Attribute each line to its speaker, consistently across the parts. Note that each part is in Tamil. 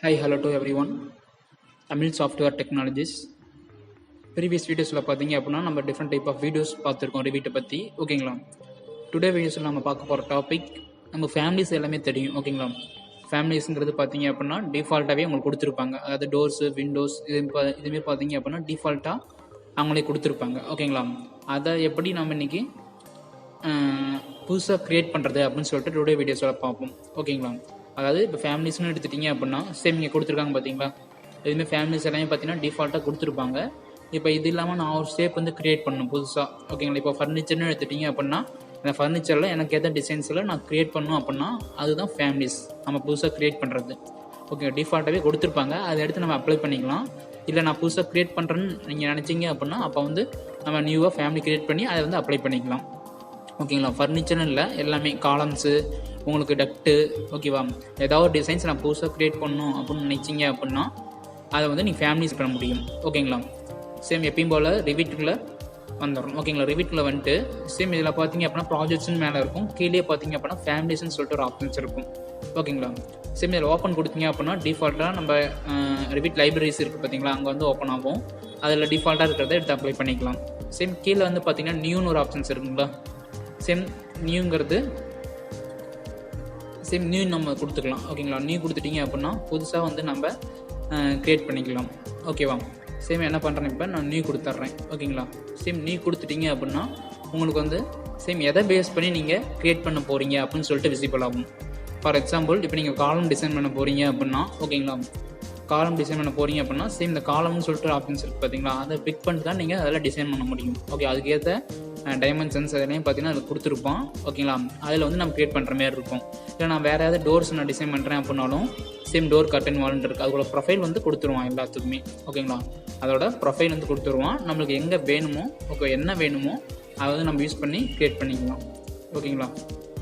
Speaker 1: Hi, hello to everyone. Tamil software technologies. Previous வீடியோஸில் பார்த்தீங்க அப்படின்னா நம்ம டிஃப்ரெண்ட் டைப் ஆஃப் வீடியோஸ் பார்த்துருக்கோம் ரிவீட்டை பற்றி. ஓகேங்களா? டுடே வீடியோஸில் நம்ம பார்க்க போகிற டாபிக் நம்ம ஃபேமிலிஸ் எல்லாமே தெரியும். ஓகேங்களா? ஃபேமிலிஸுங்கிறது பார்த்தீங்க அப்படின்னா டிஃபால்ட்டாகவே உங்களுக்கு கொடுத்துருப்பாங்க. அதாவது டோர்ஸு, விண்டோஸ் இதுமாரி பார்த்தீங்க அப்படின்னா டிஃபால்ட்டாக அவங்களே கொடுத்துருப்பாங்க. ஓகேங்களா? அதை எப்படி நம்ம இன்னைக்கு புதுசாக க்ரியேட் பண்ணுறது அப்படின்னு சொல்லிட்டு டுடே வீடியோஸில் பார்ப்போம். ஓகேங்களா? அதாவது இப்போ ஃபேமிலிஸ்னு எடுத்துட்டிங்க அப்படின்னா சேம் இங்கே கொடுத்துருக்காங்க பார்த்தீங்களா? இதுமாதிரி ஃபேமிலிஸ் எல்லாமே பார்த்தீங்கன்னா டிஃபால்ட்டாக கொடுத்துருப்பாங்க. இப்போ இது இல்லாமல் நான் ஒரு ஷேப் வந்து க்ரியேட் பண்ணணும் புதுசாக. ஓகேங்களா? இப்போ ஃபர்னிச்சர்னு எடுத்துட்டிங்க அப்படின்னா அந்த ஃபர்னிச்சரில் எனக்கு எந்த டிசைன்ஸில் நான் க்ரியேட் பண்ணணும் அப்படின்னா அதுதான் ஃபேமிலிஸ் நம்ம புதுசாக க்ரியேட் பண்ணுறது. ஓகே, டிஃபால்ட்டாகவே கொடுத்துருப்பாங்க. அதை எடுத்து நம்ம அப்ளை பண்ணிக்கலாம். இல்லை நான் புதுசாக க்ரியேட் பண்ணுறேன்னு நீங்கள் நினச்சிங்க அப்படின்னா அப்போ வந்து நம்ம நியூவாக ஃபேமிலி க்ரியேட் பண்ணி அதை வந்து அப்ளை பண்ணிக்கலாம். ஓகேங்களா? ஃபர்னிச்சர்னு இல்லை, எல்லாமே காலம்ஸு, உங்களுக்கு டக்ட்டு, ஓகேவா, ஏதாவது ஒரு டிசைன்ஸ் நான் புதுசாக க்ரியேட் பண்ணணும் அப்படின்னு நினச்சிங்க அப்படின்னா அதை வந்து நீங்கள் ஃபேமிலிஸ் பண்ண முடியும். ஓகேங்களா? சேம் எப்பயும் போல் ரிவிட்டுக்குள்ளே வந்துடும். ஓகேங்களா? ரிவிட்டுக்குள்ளே வந்துட்டு சேம் இதில் பார்த்தீங்க அப்படின்னா ப்ராஜெக்ட்ஸ்னு மேலே இருக்கும், கீழே பார்த்தீங்க அப்படின்னா ஃபேமிலிஸ்ன்னு சொல்லிட்டு ஒரு ஆப்ஷன்ஸ் இருக்கும். ஓகேங்களா? சேம் இதில் ஓப்பன் கொடுத்தீங்க அப்படின்னா டிஃபால்ட்டாக நம்ம ரிவிட் லைப்ரரிஸ் இருக்குது பார்த்தீங்களா, அங்கே வந்து ஓப்பன் ஆகும். அதில் டிஃபால்ட்டாக இருக்கிறத எடுத்து அப்ளை பண்ணிக்கலாம். சேம் கீழே வந்து பார்த்தீங்கன்னா நியூன்னு ஒரு ஆப்ஷன்ஸ் இருக்குங்களா, சேம் நியூங்கிறது சேம் நியூ நம்ம கொடுத்துக்கலாம். ஓகேங்களா? நியூ கொடுத்துட்டிங்க அப்படின்னா புதுசாக வந்து நம்ம க்ரியேட் பண்ணிக்கலாம். ஓகேவா? சேம் என்ன பண்ணுறேன், இப்போ நான் நியூ கொடுத்துட்றேன். ஓகேங்களா? சேம் நியூ கொடுத்துட்டிங்க அப்படின்னா உங்களுக்கு வந்து சேம் எதை பேஸ் பண்ணி நீங்கள் க்ரியேட் பண்ண போகிறீங்க அப்படின்னு சொல்லிட்டு விசிபிள் ஆகும். ஃபார் எக்ஸாம்பிள் இப்போ நீங்கள் காலம் டிசைன் பண்ண போகிறீங்க அப்படின்னா, ஓகேங்களா, காலம் டிசைன் பண்ண போகிறீங்க அப்படின்னா சேம் இந்த காலம்னு சொல்லிட்டு ஆப்ஷன்ஸ் இருக்குது பார்த்தீங்களா, அதை பிக் பண்ணிட்டு தான் நீங்கள் அதில் டிசைன் பண்ண முடியும். ஓகே, அதுக்கேற்ற டைமென்ஷன்ஸ் அதெல்லாம் பார்த்தீங்கன்னா அதில் கொடுத்துருப்போம். ஓகேங்களா? அதில் வந்து நம்ம க்ரியேட் பண்ணுற மாதிரி இருக்கும். இல்லை நான் வேறு ஏதாவது டோர்ஸ் நான் டிசைன் பண்ணுறேன் அப்படின்னாலும் சேம் டோர் கர்டன் வால்னு இருக்குது, அதோட ப்ரொஃபைல் வந்து கொடுத்துருவான் எல்லாத்துக்குமே. ஓகேங்களா? அதோட ப்ரொஃபைல் வந்து கொடுத்துருவான். நம்மளுக்கு எங்கே வேணுமோ, ஓகே, என்ன வேணுமோ அதை வந்து நம்ம யூஸ் பண்ணி க்ரியேட் பண்ணிக்கலாம். ஓகேங்களா?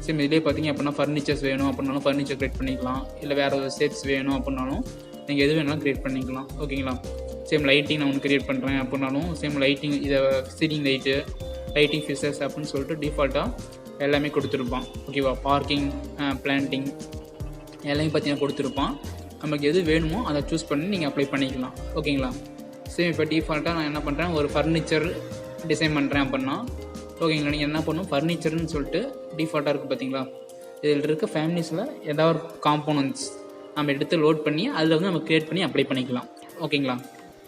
Speaker 1: சேம் இதிலே பார்த்தீங்க அப்படின்னா ஃபர்னிச்சர்ஸ் வேணும் அப்படின்னாலும் ஃபர்னிச்சர் க்ரியேட் பண்ணிக்கலாம். இல்லை வேறு ஒரு ஷேப்ஸ் வேணும் அப்படின்னாலும் நீங்கள் எது வேணாலும் க்ரியேட் பண்ணிக்கலாம். ஓகேங்களா? சேம் லைட்டிங் நான் ஒன்று க்ரியேட் பண்ணுறேன் அப்படின்னாலும் சேம் லைட்டிங், இதை சீலிங் லைட்டு, லைட்டிங் ஃபிஷர்ஸ் அப்படின்னு சொல்லிட்டு டிஃபால்ட்டாக எல்லாமே கொடுத்துருப்பான். ஓகேவா? பார்க்கிங், பிளான்டிங் எல்லாமே பார்த்தீங்கன்னா கொடுத்துருப்பான். நமக்கு எது வேணுமோ அதை சூஸ் பண்ணி நீங்கள் அப்ளை பண்ணிக்கலாம். ஓகேங்களா? சேம் இப்போ டிஃபால்ட்டாக நான் என்ன பண்ணுறேன், ஒரு ஃபர்னிச்சர் டிசைன் பண்ணுறேன் அப்படின்னா, ஓகேங்களா, நீங்கள் என்ன பண்ணணும், ஃபர்னிச்சர்னு சொல்லிட்டு டிஃபால்ட்டாக இருக்குது பார்த்தீங்களா, இதில் இருக்க ஃபேமிலிஸில் ஏதாவது ஒரு காம்போனன்ட்ஸ் நம்ம எடுத்து லோட் பண்ணி அதில் வந்து நம்ம க்ரியேட் பண்ணி அப்ளை பண்ணிக்கலாம். ஓகேங்களா?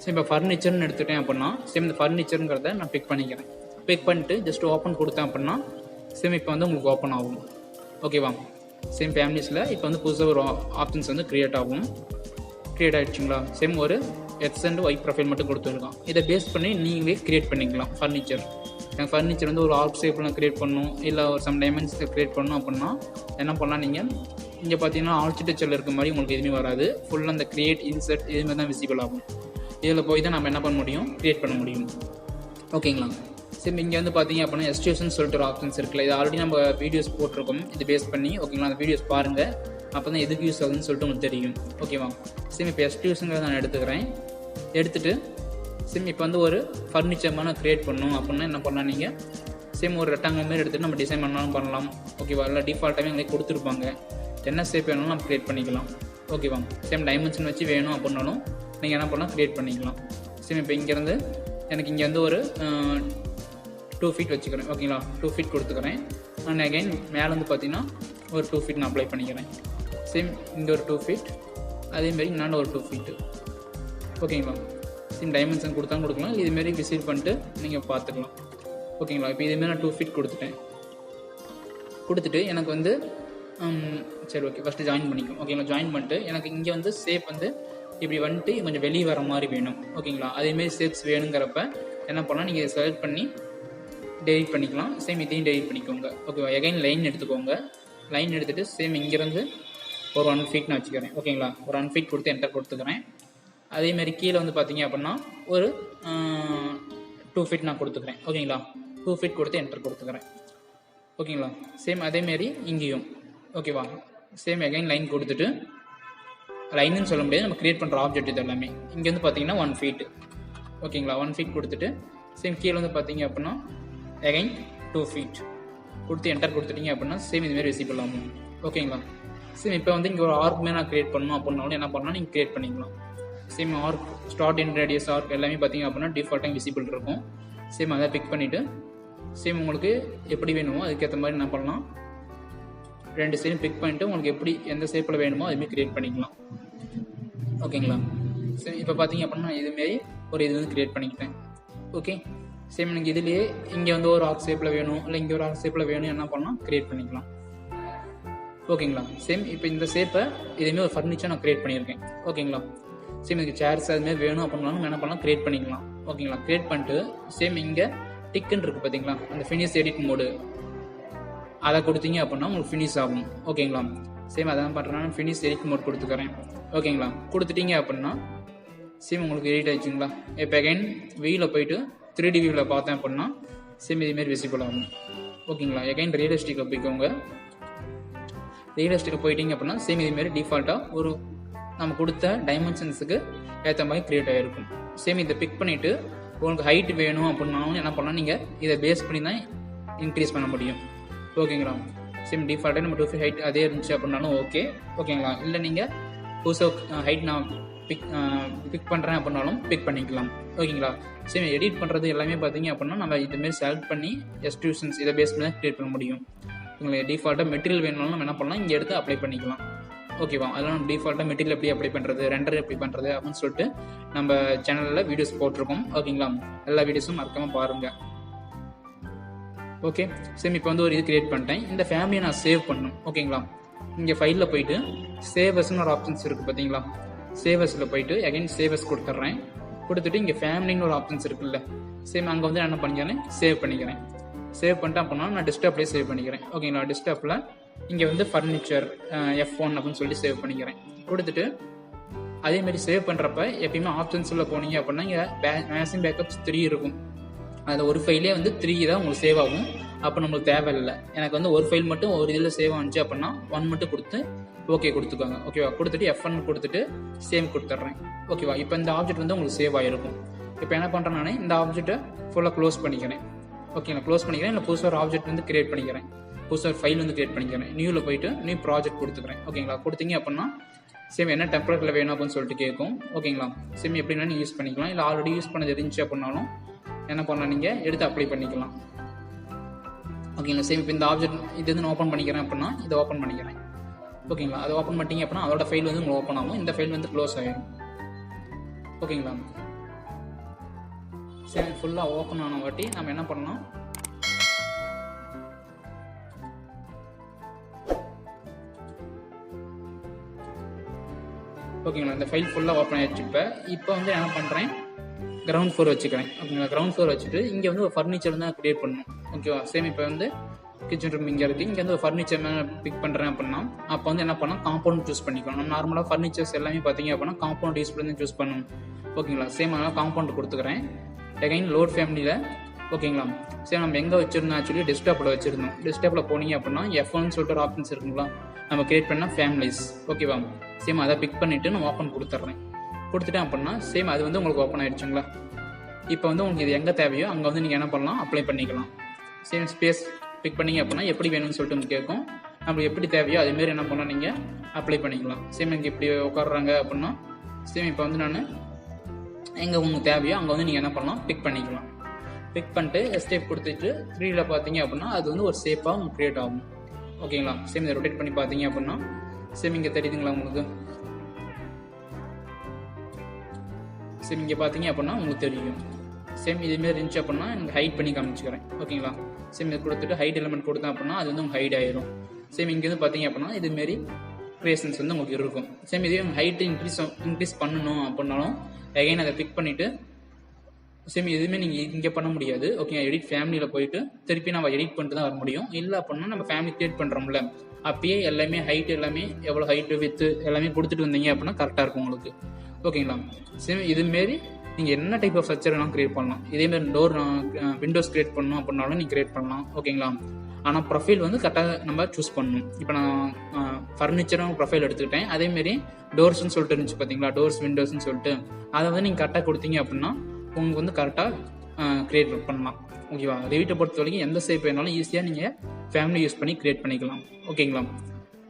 Speaker 1: ஸோ இப்போ ஃபர்னிச்சர்னு எடுத்துட்டேன் அப்படின்னா சேம் இந்த ஃபர்னிச்சருங்கிறத நான் பிக் பண்ணிக்கிறேன். பிக் பண்ணிட்டு ஜஸ்ட் ஓப்பன் கொடுத்தேன் அப்படின்னா சேம் இப்போ வந்து உங்களுக்கு ஓப்பன் ஆகும். ஓகேவா? சேம் ஃபேமிலிஸில் இப்போ வந்து புதுசாக ஒரு ஆப்ஷன்ஸ் வந்து க்ரியேட் ஆகும். க்ரியேட் ஆகிடுச்சுங்களா? சேம் ஒரு எக்ஸ் அண்ட் ஒய் ப்ரொஃபைல் மட்டும் கொடுத்துருக்கோம். இதை பேஸ் பண்ணி நீங்களே க்ரியேட் பண்ணிக்கலாம். எனக்கு ஃபர்னிச்சர் வந்து ஒரு ஆர்ட் ஷேப்பில் நான் க்ரியேட் பண்ணணும், இல்லை ஒரு சம் டைமென்ஷனில் க்ரியேட் பண்ணணும் அப்படின்னா என்ன பண்ணலாம், நீங்கள் இங்கே பார்த்தீங்கன்னா ஆர்கிடெக்சரில் இருக்க மாதிரி உங்களுக்கு எதுவுமே வராது. ஃபுல்லாக அந்த க்ரியேட், இன்சர்ட் இதுமாதிரி தான் விசிபிள் ஆகும். இதில் போய் தான் நம்ம என்ன பண்ண முடியும், க்ரியேட் பண்ண முடியும். ஓகேங்களா? சரி, இங்கே வந்து பார்த்தீங்க அப்படின்னா எஸ்டியூஷன் சொல்லிட்டு ஒரு ஆப்ஷன்ஸ் இருக்குல்ல, இது ஆல்ரெடி நம்ம வீடியோஸ் போட்டிருக்கோம் இது பேஸ் பண்ணி. ஓகேங்களா? அந்த வீடியோஸ் பாருங்கள், அப்போ தான் எதுக்கு யூஸ் ஆகுதுன்னு சொல்லிட்டு உங்களுக்கு தெரியும். ஓகேவா? சரி, இப்போ எஸ்டியூஷனுங்கிறத நான் எடுத்துக்கிறேன். எடுத்துகிட்டு சேம் இப்போ வந்து ஒரு ஃபர்னிச்சர் நான் க்ரியேட் பண்ணணும் அப்படின்னா என்ன பண்ணலாம், நீங்கள் சேம் ஒரு ரெக்டாங்கிள் மாரி எடுத்துகிட்டு நம்ம டிசைன் பண்ணாலும் பண்ணலாம். ஓகேவா? இல்லை டிஃபால்ட்டாகவே எங்களுக்கு கொடுத்துருப்பாங்க, என்ன ஷேப் வேணும்னு நம்ம க்ரியேட் பண்ணிக்கலாம். ஓகேவா? சேம் டைமென்ஷன் வச்சு வேணும் அப்படின்னாலும் நீங்கள் என்ன பண்ணலாம், க்ரியேட் பண்ணிக்கலாம். சேம் இப்போ இங்கேருந்து எனக்கு இங்கே வந்து ஒரு 2 feet வச்சுக்கிறேன். ஓகேங்களா? 2 feet கொடுத்துக்கிறேன். நான் அகைன் மேலே வந்து பார்த்தீங்கன்னா ஒரு 2 feet நான் அப்ளை பண்ணிக்கிறேன். சேம் இங்கே ஒரு 2 feet, அதேமாரி நான் ஒரு 2 feet. ஓகேங்களா? சேம் டைமென்ஷன் கொடுத்தாலும் கொடுக்கலாம், இதுமாரி விசிட் பண்ணிட்டு நீங்கள் பார்த்துக்கலாம். ஓகேங்களா? இப்போ இதேமாரி நான் 2 feet கொடுத்துட்டு எனக்கு வந்து சரி, ஓகே, ஃபஸ்ட்டு ஜாயின் பண்ணிக்கும். ஓகேங்களா? ஜாயின் பண்ணிட்டு எனக்கு இங்கே வந்து ஷேப் வந்து இப்படி வந்துட்டு கொஞ்சம் வெளியே வர மாதிரி வேணும். ஓகேங்களா? அதேமாரி ஷேப்ஸ் வேணுங்கிறப்ப என்ன பண்ணலாம், நீங்கள் செலக்ட் பண்ணி டெலிட் பண்ணிக்கலாம். சேம் இதையும் டெலிட் பண்ணிக்கோங்க. ஓகேவா? எகைன் லைன் எடுத்துக்கோங்க. லைன் எடுத்துகிட்டு சேம் இங்கேருந்து ஒரு 1 feet நான் வச்சுக்கிறேன். ஓகேங்களா? ஒரு 1 feet கொடுத்து என்டர் கொடுத்துக்கிறேன். அதேமாதிரி கீழே வந்து பார்த்தீங்க அப்படின்னா ஒரு 2 feet நான் கொடுத்துக்கிறேன். ஓகேங்களா? 2 feet கொடுத்து என்டர் கொடுத்துக்கிறேன். ஓகேங்களா? சேம் அதேமாரி இங்கேயும். ஓகேவா? சேம் எகைன் லைன் கொடுத்துட்டு, லைனுன்னு சொல்ல முடியாது, நம்ம க்ரியேட் பண்ணுற ஆப்ஜெக்ட் இது எல்லாமே. இங்கே வந்து பார்த்தீங்கன்னா 1 feet. ஓகேங்களா? 1 feet கொடுத்துட்டு சேம் கீழே வந்து பார்த்தீங்க அப்படின்னா எகைன் 2 feet கொடுத்து என்டர் கொடுத்துட்டீங்க அப்படின்னா சேம் இதுமாரி விசிபிள் ஆகும். ஓகேங்களா? சேம் இப்போ வந்து இங்கே ஒரு ஆர்க்குமே நான் கிரியேட் பண்ணணும் அப்படின்னாலும் என்ன பண்ணலாம், நீங்கள் கிரியேட் பண்ணிக்கலாம். Same arc start in radius arc எல்லாமே பார்த்தீங்க அப்படின்னா டிஃபால்ட்டாக விசிபிள் இருக்கும். சேம் அதை பிக் பண்ணிவிட்டு சேம் உங்களுக்கு எப்படி வேணுமோ அதுக்கேற்ற மாதிரி என்ன பண்ணலாம், 2 சைடும் பிக் பண்ணிவிட்டு உங்களுக்கு எப்படி எந்த ஷேப்பில் வேணுமோ அதுமாரி கிரியேட் பண்ணிக்கலாம். ஓகேங்களா. சரி இப்போ பார்த்தீங்க அப்படின்னா இதுமாரி ஒரு இது வந்து கிரியேட் பண்ணிக்கிட்டேன். ஓகே. சேம் எனக்கு இதுலேயே இங்கே வந்து ஒரு ஆர்க் ஷேப்பில் வேணும், இல்லை இங்கே ஒரு ஆர்க் ஷேப்பில் வேணும், என்ன பண்ணலாம், கிரியேட் பண்ணிக்கலாம். ஓகேங்களா. சேம் இப்போ இந்த ஷேப்பை இதுமாரி ஒரு ஃபர்னிச்சர் நான் கிரியேட் பண்ணியிருக்கேன். ஓகேங்களா. சேம் எனக்கு சேர்ஸ் அதுமாரி வேணும் அப்படின்னாலும் என்ன பண்ணலாம், கிரியேட் பண்ணிக்கலாம். ஓகேங்களா. கிரியேட் பண்ணிட்டு சேம் இங்கே டிக்குன்னு இருக்குது பார்த்தீங்களா, அந்த ஃபினிஷ் எடிட் மோடு அதை கொடுத்தீங்க அப்படின்னா உங்களுக்கு ஃபினிஷ் ஆகும். ஓகேங்களா. சேம் அதான் பண்ணுறேன்னா ஃபினிஷ் எடிட் மோட் கொடுத்துக்கிறேன். ஓகேங்களா. கொடுத்துட்டீங்க அப்படின்னா சேம் உங்களுக்கு எடிட் ஆயிடுச்சுங்களா. இப்போ அகைன் வியூவில் போயிட்டு 3D வியூவில் பார்த்தேன் அப்படின்னா சேம் இதுமாரி விசிபிள் ஆகும். ஓகேங்களா. அகைன் ரியலிஸ்டிக்கில் போய்க்கோங்க. ரியலிஸ்டிக்கில் போயிட்டீங்க அப்படின்னா சேம் இதுமாரி டிஃபால்ட்டாக ஒரு நம்ம கொடுத்த டைமென்ஷன்ஸுக்கு ஏற்ற மாதிரி கிரியேட் ஆகிருக்கும். சேம் இதை பிக் பண்ணிவிட்டு உங்களுக்கு ஹைட் வேணும் அப்படின்னாலும் என்ன பண்ணலாம், நீங்கள் இதை பேஸ் பண்ணி தான் இன்க்ரீஸ் பண்ண முடியும். ஓகேங்களா. சேம் டிஃபால்ட்டாக நம்ம 2 feet ஹைட் அதே இருந்துச்சு அப்படின்னாலும் ஓகே. ஓகேங்களா. இல்லை நீங்கள் புதுசாக ஹைட் நான் பிக் பண்ணுறேன் அப்படின்னாலும் பிக் பண்ணிக்கலாம். ஓகேங்களா. சேம் எடிட் பண்ணுறது எல்லாமே பார்த்தீங்க அப்படின்னா நம்ம இதுமாரி செலக்ட் பண்ணி எக்ஸ்ட்ரூஷன்ஸ் இதை பேஸ் பண்ணி தான் கிரியேட் பண்ண முடியும். உங்களுக்கு டிஃபால்ட்டாக மெட்டீரியல் வேணும்னாலும் நம்ம என்ன பண்ணலாம், இங்கே எடுத்து அப்ளை பண்ணிக்கலாம். ஓகேவா. அதெல்லாம் நம்ம டிஃபால்ட்டாக மெட்டீரியல் எப்படி அப்ளை பண்ணுறது, ரெண்டர் எப்படி பண்ணுறது அப்படின்னு சொல்லிட்டு நம்ம சேனலில் வீடியோஸ் போட்டிருக்கோம். ஓகேங்களா. எல்லா வீடியோஸும் மறக்காமல் பாருங்கள். ஓகே. சேம் இப்போ வந்து ஒரு இது கிரியேட் பண்ணிட்டேன். இந்த ஃபேமிலியை நான் சேவ் பண்ணணும். ஓகேங்களா. இங்கே ஃபைலில் போயிட்டு சேவஸ்ன்னு ஒரு ஆப்ஷன்ஸ் இருக்குது பார்த்தீங்களா, சேவஸில் போயிட்டு அகைன் சேவஸ் கொடுத்துட்றேன். கொடுத்துட்டு இங்கே ஃபேமிலின்னு ஒரு ஆப்ஷன்ஸ் இருக்குல்ல, சேம் அங்கே வந்து என்ன பண்ணிக்கிறேன், சேவ் பண்ணிக்கிறேன். சேவ் பண்ணிட்டு அப்படின்னா நான் டெஸ்க்டாப்லேயே சேவ் பண்ணிக்கிறேன். ஓகேங்களா. டெஸ்க்டாப்பில் இங்கே வந்து ஃபர்னிச்சர் F1 அப்படின்னு சொல்லி சேவ் பண்ணிக்கிறேன். கொடுத்துட்டு அதேமாரி சேவ் பண்ணுறப்ப எப்பயுமே ஆப்ஷன்ஸில் போனீங்க அப்படின்னா இங்கே மேக்ஸிமம் பேக்கப்ஸ் 3 இருக்கும். அதில் ஒரு ஃபைலே வந்து 3 தான் உங்களுக்கு சேவ் ஆகும். அப்போ நம்மளுக்கு தேவையில்லை. எனக்கு வந்து ஒரு ஃபைல் மட்டும் ஒரு இதில் சேவ் ஆனிச்சு அப்படின்னா 1 மட்டும் கொடுத்து ஓகே கொடுத்துக்கோங்க. ஓகேவா. கொடுத்துட்டு F1 கொடுத்துட்டு சேவ் கொடுத்துட்றேன். ஓகேவா. இப்போ இந்த ஆப்ஜெக்ட் வந்து உங்களுக்கு சேவ் ஆகிருக்கும். இப்போ என்ன பண்ணுறேன், நான் இந்த ஆப்ஜெக்ட்டை ஃபுல்லாக க்ளோஸ் பண்ணிக்கிறேன். ஓகேங்களா. க்ளோஸ் பண்ணிக்கிறேன். இல்லை புதுசாக ஒரு ஆப்ஜெக்ட் வந்து கிரியேட் பண்ணிக்கிறேன். புதுசாக ஒரு ஃபைல் வந்து கிரியேட் பண்ணிக்கிறேன். நியூவில் போயிட்டு நியூ ப்ராஜெக்ட் கொடுத்துக்கிறேன். ஓகேங்களா. கொடுத்தீங்க அப்படின்னா சேம் என்ன டெம்ப்ளேட்டில் வேணும் அப்படின்னு சொல்லிட்டு கேட்கும். ஓகேங்களா. சேம் எப்படின்னா நீங்கள் யூஸ் பண்ணிக்கலாம். இல்லை ஆல்ரெடி யூஸ் பண்ணது இருந்துச்சு அப்படின்னாலும் என்ன பண்ணலாம், நீங்கள் எடுத்து அப்ளை பண்ணிக்கலாம். ஓகேங்களா. சேம் இப்போ இந்த ஆப்ஜெக்ட் இது வந்து நான் ஓப்பன் பண்ணிக்கிறேன் அப்படின்னா இதை ஓப்பன் பண்ணிக்கிறேன். ஓகேங்களா. அதை ஓப்பன் பண்ணிட்டீங்க அப்படின்னா அதோட ஃபைல் வந்து உங்களுக்கு ஓப்பன் ஆகும். இந்த ஃபைல் வந்து க்ளோஸ் ஆகிடும். ஓகேங்களா. சரி ஃபுல்லாக ஓப்பன் ஆன வாட்டி நம்ம என்ன பண்ணலாம், ஓகேங்களா. இந்த ஃபைல் ஃபுல்லாக ஓப்பன் ஆகிடுச்சு. இப்போ வந்து என்ன பண்ணுறேன், கிரவுண்ட் ஃப்ளோர் வச்சுக்கிறேன். ஓகேங்களா. கிரவுண்ட் ஃப்ளோர் வச்சுட்டு இங்கே வந்து ஒரு ஃபர்னிச்சர் தான் கிரியேட் பண்ணணும். ஓகேவா. சேம் இப்போ வந்து கிச்சன் ரூம் இங்கே இருக்குது. இங்கே வந்து ஒரு ஃபர்னிச்சர் மேலே பிக் பண்ணுறேன் அப்படின்னா அப்போ வந்து என்ன பண்ணலாம், காம்பவுண்ட் சூஸ் பண்ணிக்கலாம். நம்ம நார்மலாக ஃபர்னிச்சர்ஸ் எல்லாமே பார்த்தீங்க அப்படின்னா காம்பவுண்ட் யூஸ் பண்ணி சூஸ் பண்ணணும். ஓகேங்களா. சேம் அதனால் காம்பவுண்ட் கொடுத்துக்கிறேன். அகைன் லோட் ஃபேமிலியில் ஓகேங்களா. சரி நம்ம எங்கே வச்சுருந்தோம், ஆக்சுவலி டெஸ்க்டாப்பில் வச்சுருந்தோம். டெஸ்க்டாப்பில் போனீங்க அப்படின்னா F1 சொல்லிட்டு ஒரு ஆப்ஷன்ஸ் இருக்குங்களா, நம்ம கிரியேட் பண்ணால் ஃபேமிலிஸ். ஓகேவா. சேம் அதை பிக் பண்ணிவிட்டு நான் ஓப்பன் கொடுத்துட்றேன். கொடுத்துட்டேன் அப்படின்னா சேம் அது வந்து உங்களுக்கு ஓப்பன் ஆகிடுச்சுங்களா. இப்போ வந்து உங்களுக்கு இது எங்கே தேவையோ அங்கே வந்து நீங்கள் என்ன பண்ணலாம், அப்ளை பண்ணிக்கலாம். சேம் ஸ்பேஸ் பிக் பண்ணிங்க அப்படின்னா எப்படி வேணும்னு சொல்லிட்டு உங்களுக்கு கேட்கும். நம்மளுக்கு எப்படி தேவையோ அதேமாரி என்ன பண்ணால் நீங்கள் அப்ளை பண்ணிக்கலாம். சேம் எனக்கு இப்படி உட்காடுறாங்க அப்படின்னா சேம் இப்போ வந்து நான் எங்கே உங்களுக்கு தேவையோ அங்கே வந்து நீங்கள் என்ன பண்ணலாம், பிக் பண்ணிக்கலாம். பிக் பண்ணிட்டு எஸ்கேப் கொடுத்துட்டு 3D பார்த்தீங்க அப்படின்னா அது வந்து ஒரு ஷேப்பாக உங்களுக்கு க்ரியேட் ஆகும். ஓகேங்களா. சேம் இதை ரொட்டேட் பண்ணி பார்த்தீங்க அப்படின்னா சேம் இங்கே தெரியுதுங்களா உங்களுக்கு, சேம் இங்கே பார்த்தீங்க அப்படின்னா உங்களுக்கு தெரியும். சேம் இதுமாரி இருந்துச்சு அப்படின்னா எனக்கு ஹைட் பண்ணி காமிச்சுக்கிறேன். ஓகேங்களா. சேம் இது கொடுத்துட்டு ஹைட் எலிமெண்ட் கொடுத்தேன் அப்படின்னா அது வந்து உங்களுக்கு ஹைட் ஆயிரும். சேம் இங்கே வந்து பார்த்தீங்க அப்படின்னா இதுமாரி க்ரியேஷன்ஸ் வந்து உங்களுக்கு இருக்கும். சேம் இதே ஹைட்டு இன்க்ரீஸ் பண்ணணும் அப்படின்னாலும் அகைன் அதை பிக் பண்ணிவிட்டு சேம் எதுவுமே நீங்கள் இங்கே பண்ண முடியாது. ஓகே. எடிட் ஃபேமிலியில் போயிட்டு திருப்பி நம்ம எடிட் பண்ணிட்டு தான் வர முடியும். இல்லை அப்படின்னா நம்ம ஃபேமிலி கிரியேட் பண்ணுறோம்ல அப்பயே எல்லாமே ஹைட் எல்லாமே எவ்வளோ ஹைட்டு வித்து எல்லாமே கொடுத்துட்டு வந்தீங்க அப்படின்னா கரெக்டாக இருக்கும் உங்களுக்கு. ஓகேங்களா. சேம் இதுமாரி நீங்கள் என்ன டைப் ஆஃப் ஸ்ட்ரக்சர் வேணாலும் கிரியேட் பண்ணலாம். இதேமாரி டோர் விண்டோஸ் கிரியேட் பண்ணணும் அப்படின்னாலும் நீங்கள் கிரியேட் பண்ணலாம். ஓகேங்களா. ஆனால் ப்ரொஃபைல் வந்து கரெக்டாக நம்ம சூஸ் பண்ணணும். இப்போ நான் ஃபர்னிச்சரும் ப்ரொஃபைல் எடுத்துக்கிட்டேன். அதேமாரி டோர்ஸ்ன்னு சொல்லிட்டு இருந்துச்சு பார்த்தீங்களா, டோர்ஸ் விண்டோஸ்ன்னு சொல்லிட்டு அதை வந்து நீங்கள் கரெக்டாக கொடுத்தீங்க அப்படின்னா உங்களுக்கு வந்து கரெக்டாக கிரியேட் பண்ணலாம். ஓகேவா. ரிவிட்டை பொறுத்த வரைக்கும் எந்த ஷேப் வேணாலும் ஈஸியாக நீங்கள் ஃபேமிலி யூஸ் பண்ணி கிரியேட் பண்ணிக்கலாம். ஓகேங்களா.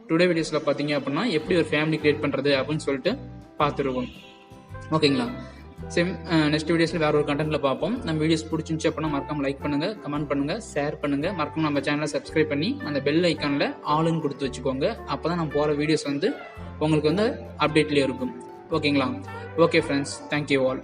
Speaker 1: டுடே வீடியோஸில் பார்த்தீங்க அப்படின்னா எப்படி ஒரு ஃபேமிலி கிரியேட் பண்ணுறது அப்படின்னு சொல்லிட்டு பார்த்துருவோம். ஓகேங்களா? சேம் நெக்ஸ்ட் வீடியோஸில் வேற ஒரு கண்டென்ட்ல பார்ப்போம். நம்ம வீடியோஸ் பிடிச்சிருந்துச்சு அப்படின்னா மறக்காம லைக் பண்ணுங்க, கமெண்ட் பண்ணுங்க, ஷேர் பண்ணுங்க. மறக்காம நம்ம சேனலை சப்ஸ்கிரைப் பண்ணி அந்த பெல் ஐக்கானில் ஆளுன்னு கொடுத்து வச்சுக்கோங்க. அப்பதான் நம்ம போகிற வீடியோஸ் வந்து உங்களுக்கு வந்து அப்டேட்லேயே இருக்கும். ஓகேங்களா? Okay friends, thank you all.